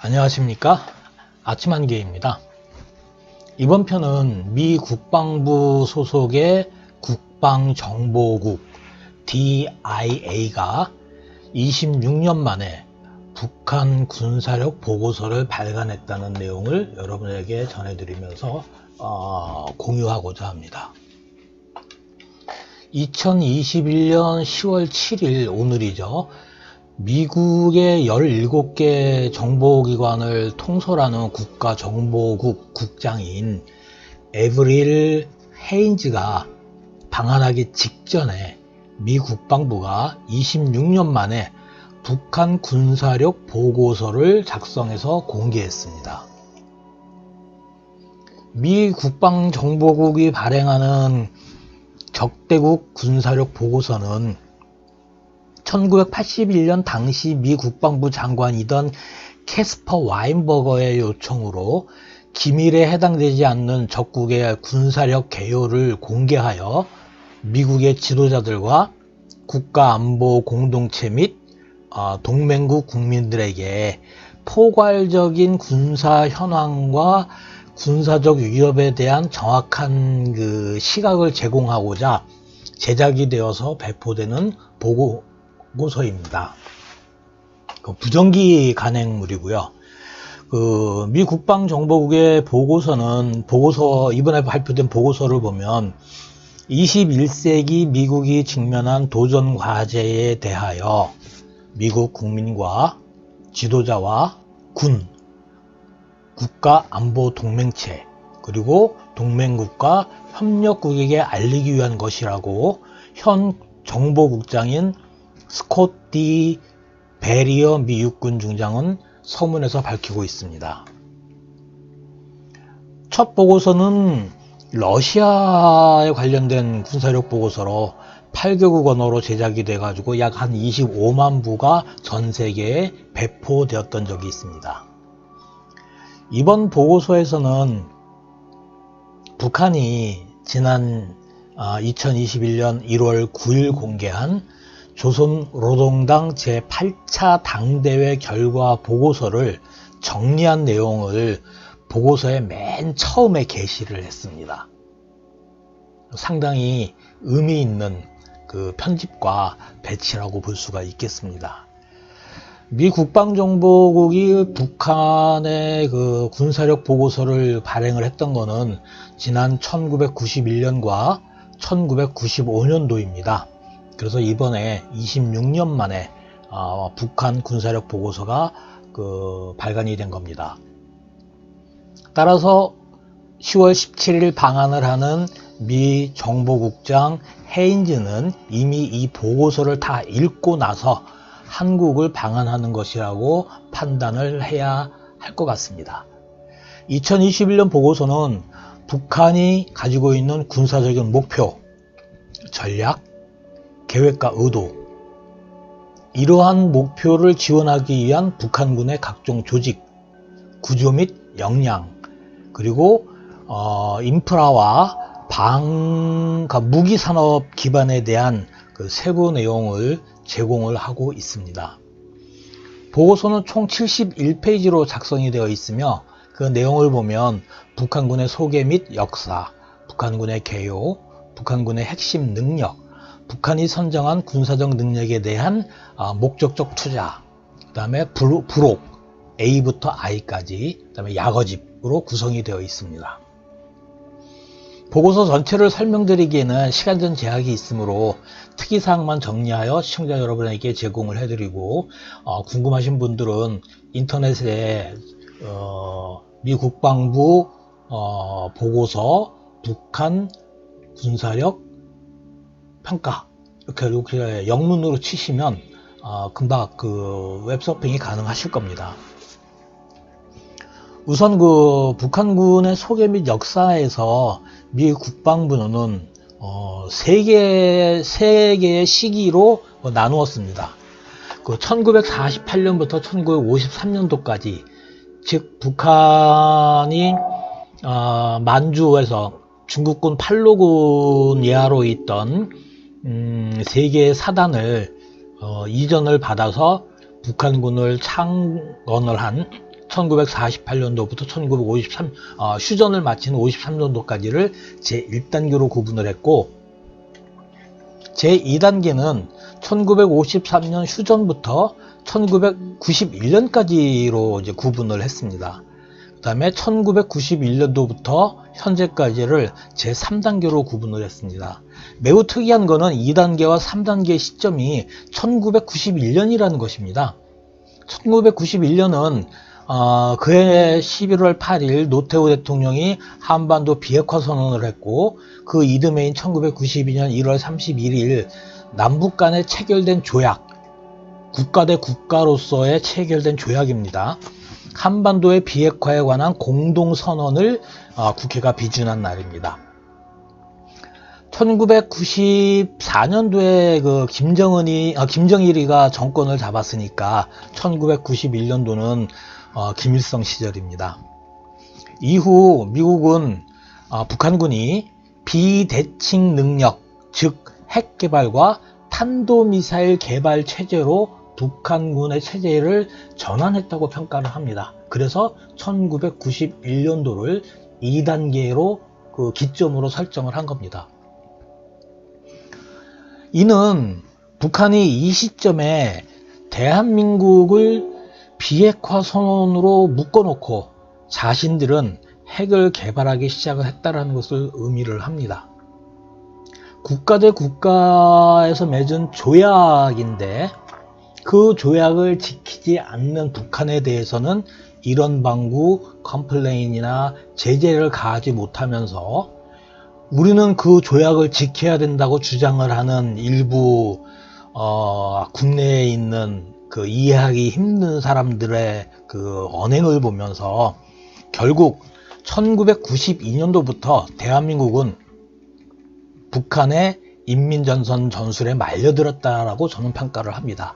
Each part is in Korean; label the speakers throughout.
Speaker 1: 안녕하십니까? 아침 한개입니다. 이번 편은 미 국방부 소속의 국방정보국 DIA가 26년 만에 북한 군사력 보고서를 발간했다는 내용을 여러분에게 전해드리면서 공유하고자 합니다. 2021년 10월 7일 오늘이죠. 미국의 17개 정보기관을 통솔하는 국가정보국 국장인 에브릴 헤인즈가 방한하기 직전에 미 국방부가 26년 만에 북한 군사력 보고서를 작성해서 공개했습니다. 미 국방정보국이 발행하는 적대국 군사력 보고서는 1981년 당시 미 국방부 장관이던 캐스퍼 와인버거의 요청으로 기밀에 해당되지 않는 적국의 군사력 개요를 공개하여 미국의 지도자들과 국가안보 공동체 및 동맹국 국민들에게 포괄적인 군사 현황과 군사적 위협에 대한 정확한 시각을 제공하고자 제작이 되어서 배포되는 보고서입니다. 부정기 간행물이고요. 미 국방정보국의 이번에 발표된 보고서를 보면 21세기 미국이 직면한 도전 과제에 대하여 미국 국민과 지도자와 군, 국가안보 동맹체, 그리고 동맹국과 협력국에게 알리기 위한 것이라고 현 정보국장인 스콧 D 베리어 미 육군 중장은 서문에서 밝히고 있습니다. 첫 보고서는 러시아에 관련된 군사력 보고서로 8개국 언어로 제작이 돼가지고 약 한 25만 부가 전 세계에 배포되었던 적이 있습니다. 이번 보고서에서는 북한이 지난 2021년 1월 9일 공개한 조선노동당 제8차 당대회 결과 보고서를 정리한 내용을 보고서의 맨 처음에 게시를 했습니다. 상당히 의미 있는 편집과 배치라고 볼 수가 있겠습니다. 미 국방정보국이 북한의 군사력 보고서를 발행을 했던 것은 지난 1991년과 1995년도입니다. 그래서 이번에 26년 만에 북한 군사력 보고서가 발간이 된 겁니다. 따라서 10월 17일 방한을 하는 미 정보국장 헤인즈는 이미 이 보고서를 다 읽고 나서 한국을 방한하는 것이라고 판단을 해야 할 것 같습니다. 2021년 보고서는 북한이 가지고 있는 군사적인 목표, 전략, 계획과 의도, 이러한 목표를 지원하기 위한 북한군의 각종 조직, 구조 및 역량, 그리고 인프라와 무기산업 기반에 대한 세부 내용을 제공을 하고 있습니다. 보고서는 총 71페이지로 작성이 되어 있으며 그 내용을 보면 북한군의 소개 및 역사, 북한군의 개요, 북한군의 핵심 능력, 북한이 선정한 군사적 능력에 대한 목적적 투자, 그 다음에 부록, A부터 I까지, 그 다음에 약어집으로 구성이 되어 있습니다. 보고서 전체를 설명드리기에는 시간적 제약이 있으므로 특이사항만 정리하여 시청자 여러분에게 제공을 해드리고 궁금하신 분들은 인터넷에 미 국방부 보고서 북한 군사력 평가 이렇게 영문으로 치시면 금방 웹서핑이 가능하실 겁니다. 우선 북한군의 소개 및 역사에서 미 국방부는 세 개의 시기로 나누었습니다. 1948년부터 1953년도까지, 즉 북한이 만주에서 중국군 팔로군 예하로 있던 세 개의 사단을 이전을 받아서 북한군을 창건을 한 1948년도부터 1953 휴전을 마친 53년도까지를 제1단계로 구분을 했고, 제2단계는 1953년 휴전부터 1991년까지로 이제 구분을 했습니다. 그 다음에 1991년도부터 현재까지를 제3단계로 구분을 했습니다. 매우 특이한 거는 2단계와 3단계의 시점이 1991년이라는 것입니다. 1991년은 그해 11월 8일 노태우 대통령이 한반도 비핵화 선언을 했고, 그 이듬해인 1992년 1월 31일 남북 간에 체결된 조약, 국가 대 국가로서의 체결된 조약입니다. 한반도의 비핵화에 관한 공동선언을 국회가 비준한 날입니다. 1994년도에 그 김정일이가 정권을 잡았으니까 1991년도는 김일성 시절입니다. 이후 미국은 북한군이 비대칭 능력, 즉 핵 개발과 탄도미사일 개발 체제로 북한군의 체제를 전환했다고 평가를 합니다. 그래서 1991년도를 2단계로 그 기점으로 설정을 한 겁니다. 이는 북한이 이 시점에 대한민국을 비핵화 선언으로 묶어놓고 자신들은 핵을 개발하기 시작을 했다는 것을 의미를 합니다. 국가 대 국가에서 맺은 조약인데, 그 조약을 지키지 않는 북한에 대해서는 이런 방구, 컴플레인이나 제재를 가하지 못하면서 우리는 그 조약을 지켜야 된다고 주장을 하는 일부 국내에 있는 그 이해하기 힘든 사람들의 그 언행을 보면서 결국 1992년도부터 대한민국은 북한의 인민전선 전술에 말려들었다라고 저는 평가를 합니다.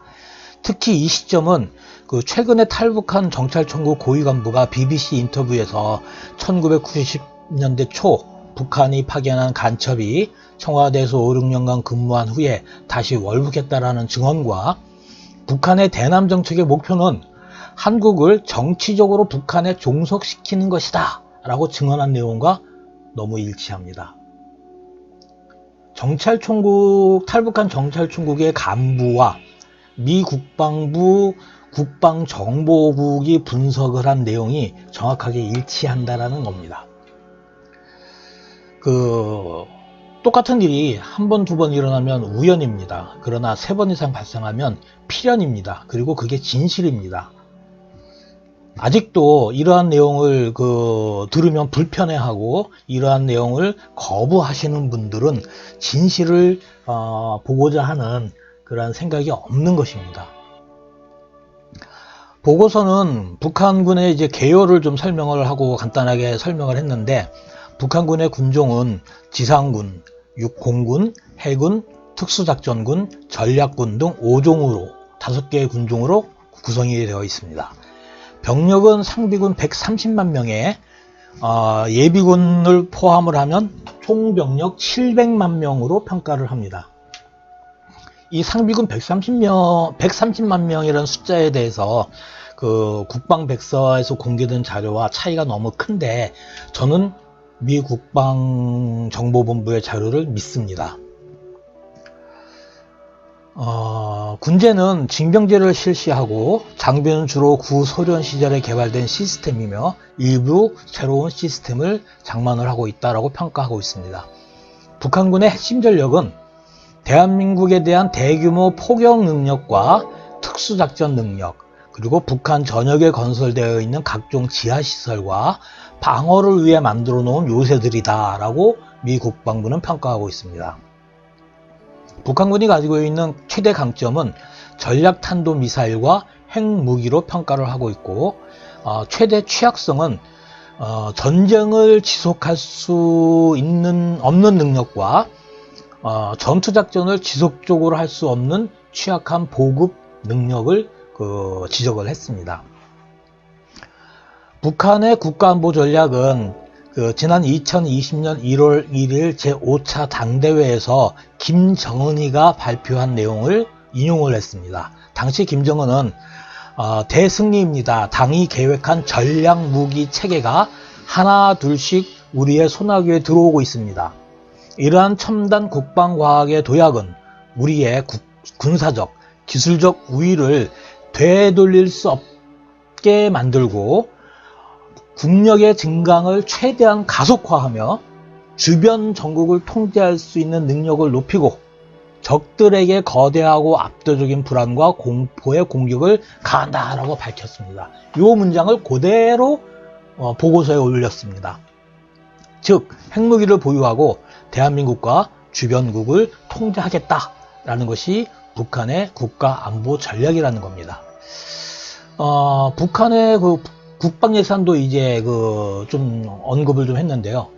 Speaker 1: 특히 이 시점은 그 최근에 탈북한 정찰총국 고위 간부가 BBC 인터뷰에서 1990년대 초 북한이 파견한 간첩이 청와대에서 5, 6년간 근무한 후에 다시 월북했다라는 증언과 북한의 대남 정책의 목표는 한국을 정치적으로 북한에 종속시키는 것이다 라고 증언한 내용과 너무 일치합니다. 탈북한 정찰총국의 간부와 미 국방부 국방정보국이 분석을 한 내용이 정확하게 일치한다라는 겁니다. 똑같은 일이 한 번, 두 번 일어나면 우연입니다. 그러나 세 번 이상 발생하면 필연입니다. 그리고 그게 진실입니다. 아직도 이러한 내용을 들으면 불편해하고 이러한 내용을 거부하시는 분들은 진실을 보고자 하는 그런 생각이 없는 것입니다. 보고서는 북한군의 이제 개요를 좀 설명을 하고 간단하게 설명을 했는데, 북한군의 군종은 지상군, 육공군, 해군, 특수작전군, 전략군 등 5종으로 5개의 군종으로 구성이 되어 있습니다. 병력은 상비군 130만 명에 예비군을 포함을 하면 총병력 700만 명으로 평가를 합니다. 이 상비군 130만 명이라는 숫자에 대해서 그 국방백서에서 공개된 자료와 차이가 너무 큰데 저는 미 국방정보본부의 자료를 믿습니다. 군제는 징병제를 실시하고 장비는 주로 구소련 시절에 개발된 시스템이며 일부 새로운 시스템을 장만을 하고 있다고 평가하고 있습니다. 북한군의 핵심 전력은 대한민국에 대한 대규모 포격 능력과 특수작전 능력, 그리고 북한 전역에 건설되어 있는 각종 지하시설과 방어를 위해 만들어 놓은 요새들이다 라고 미 국방부는 평가하고 있습니다. 북한군이 가지고 있는 최대 강점은 전략탄도미사일과 핵무기로 평가를 하고 있고, 최대 취약성은 전쟁을 지속할 수 없는 능력과 전투작전을 지속적으로 할 수 없는 취약한 보급 능력을 지적을 했습니다. 북한의 국가안보 전략은 지난 2020년 1월 1일 제5차 당대회에서 김정은이가 발표한 내용을 인용을 했습니다. 당시 김정은은 대승리입니다. 당이 계획한 전략 무기 체계가 하나 둘씩 우리의 손아귀에 들어오고 있습니다. 이러한 첨단 국방과학의 도약은 우리의 군사적, 기술적 우위를 되돌릴 수 없게 만들고 국력의 증강을 최대한 가속화하며 주변 전국을 통제할 수 있는 능력을 높이고 적들에게 거대하고 압도적인 불안과 공포의 공격을 가한다라고 밝혔습니다. 이 문장을 그대로 보고서에 올렸습니다. 즉 핵무기를 보유하고 대한민국과 주변국을 통제하겠다라는 것이 북한의 국가 안보 전략이라는 겁니다. 북한의 그 국방 예산도 이제 좀 언급을 좀 했는데요.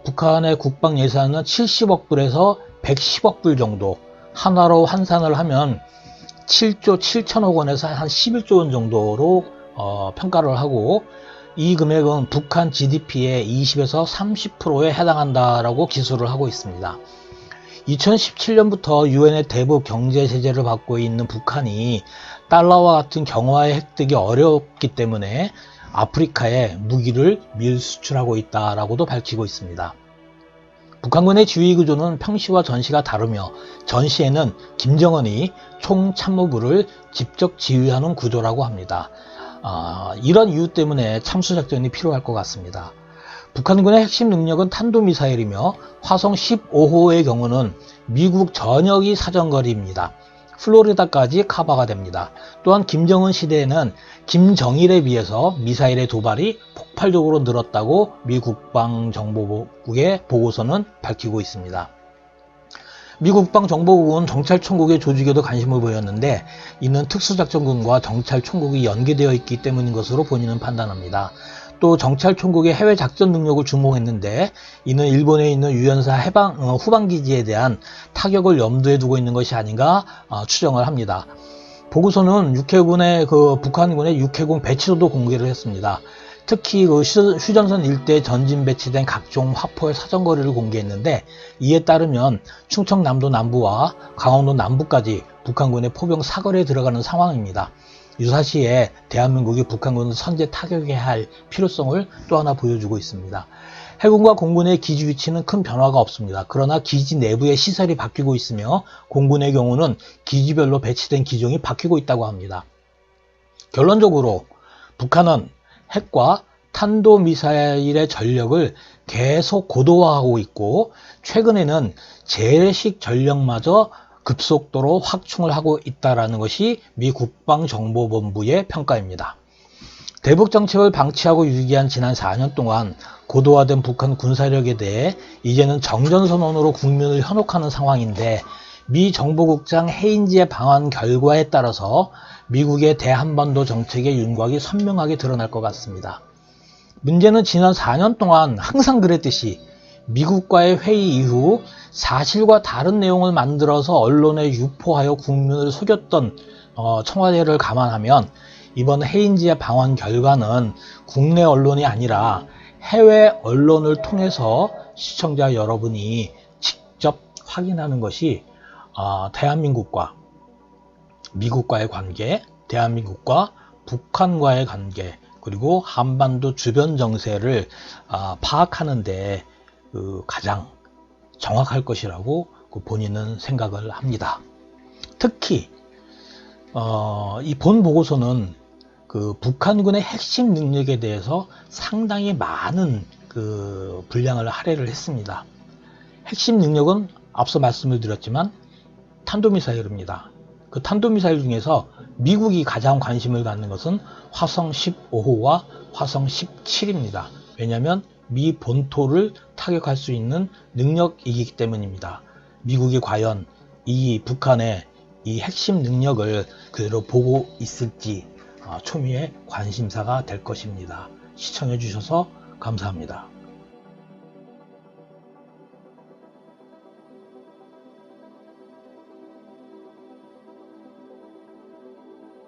Speaker 1: 북한의 국방 예산은 70억 불에서 110억 불 정도, 한화로 환산을 하면 7조 7천억 원에서 한 11조 원 정도로 평가를 하고, 이 금액은 북한 GDP의 20에서 30%에 해당한다라고 기술을 하고 있습니다. 2017년부터 유엔의 대북 경제 제재를 받고 있는 북한이 달러와 같은 경화의 획득이 어렵기 때문에 아프리카에 무기를 밀수출하고 있다라고도 밝히고 있습니다. 북한군의 지휘 구조는 평시와 전시가 다르며 전시에는 김정은이 총참모부를 직접 지휘하는 구조라고 합니다. 이런 이유 때문에 참수작전이 필요할 것 같습니다. 북한군의 핵심 능력은 탄도미사일이며 화성 15호의 경우는 미국 전역이 사정거리입니다. 플로리다까지 커버가 됩니다. 또한 김정은 시대에는 김정일에 비해서 미사일의 도발이 폭발적으로 늘었다고 미 국방정보국의 보고서는 밝히고 있습니다. 미 국방정보국은 정찰총국의 조직에도 관심을 보였는데 이는 특수작전군과 정찰총국이 연계되어 있기 때문인 것으로 본인은 판단합니다. 또 정찰총국의 해외 작전 능력을 주목했는데 이는 일본에 있는 유연사 후방기지에 대한 타격을 염두에 두고 있는 것이 아닌가 추정을 합니다. 보고서는 북한군의 육해공 배치도도 공개를 했습니다. 특히 휴전선 일대에 전진 배치된 각종 화포의 사정거리를 공개했는데, 이에 따르면 충청남도 남부와 강원도 남부까지 북한군의 포병 사거리에 들어가는 상황입니다. 유사시에 대한민국이 북한군을 선제 타격해야 할 필요성을 또 하나 보여주고 있습니다. 해군과 공군의 기지 위치는 큰 변화가 없습니다. 그러나 기지 내부의 시설이 바뀌고 있으며 공군의 경우는 기지별로 배치된 기종이 바뀌고 있다고 합니다. 결론적으로 북한은 핵과 탄도미사일의 전력을 계속 고도화하고 있고, 최근에는 재래식 전력마저 급속도로 확충을 하고 있다는 것이 미 국방정보본부의 평가입니다. 대북정책을 방치하고 유기한 지난 4년 동안 고도화된 북한 군사력에 대해 이제는 정전선언으로 국민을 현혹하는 상황인데, 미 정보국장 헤인지의 방한 결과에 따라서 미국의 대한반도 정책의 윤곽이 선명하게 드러날 것 같습니다. 문제는 지난 4년 동안 항상 그랬듯이 미국과의 회의 이후 사실과 다른 내용을 만들어서 언론에 유포하여 국민을 속였던 청와대를 감안하면 이번 헤인지의 방한 결과는 국내 언론이 아니라 해외 언론을 통해서 시청자 여러분이 직접 확인하는 것이 대한민국과 미국과의 관계, 대한민국과 북한과의 관계, 그리고 한반도 주변 정세를 파악하는 데 가장 정확할 것이라고 본인은 생각을 합니다. 특히 이 본 보고서는 북한군의 핵심 능력에 대해서 상당히 많은 분량을 할애를 했습니다. 핵심 능력은 앞서 말씀을 드렸지만 탄도미사일입니다. 그 탄도미사일 중에서 미국이 가장 관심을 갖는 것은 화성 15호와 화성 17입니다. 왜냐하면 미 본토를 타격할 수 있는 능력이기 때문입니다. 미국이 과연 이 북한의 이 핵심 능력을 그대로 보고 있을지 초미의 관심사가 될 것입니다. 시청해 주셔서 감사합니다.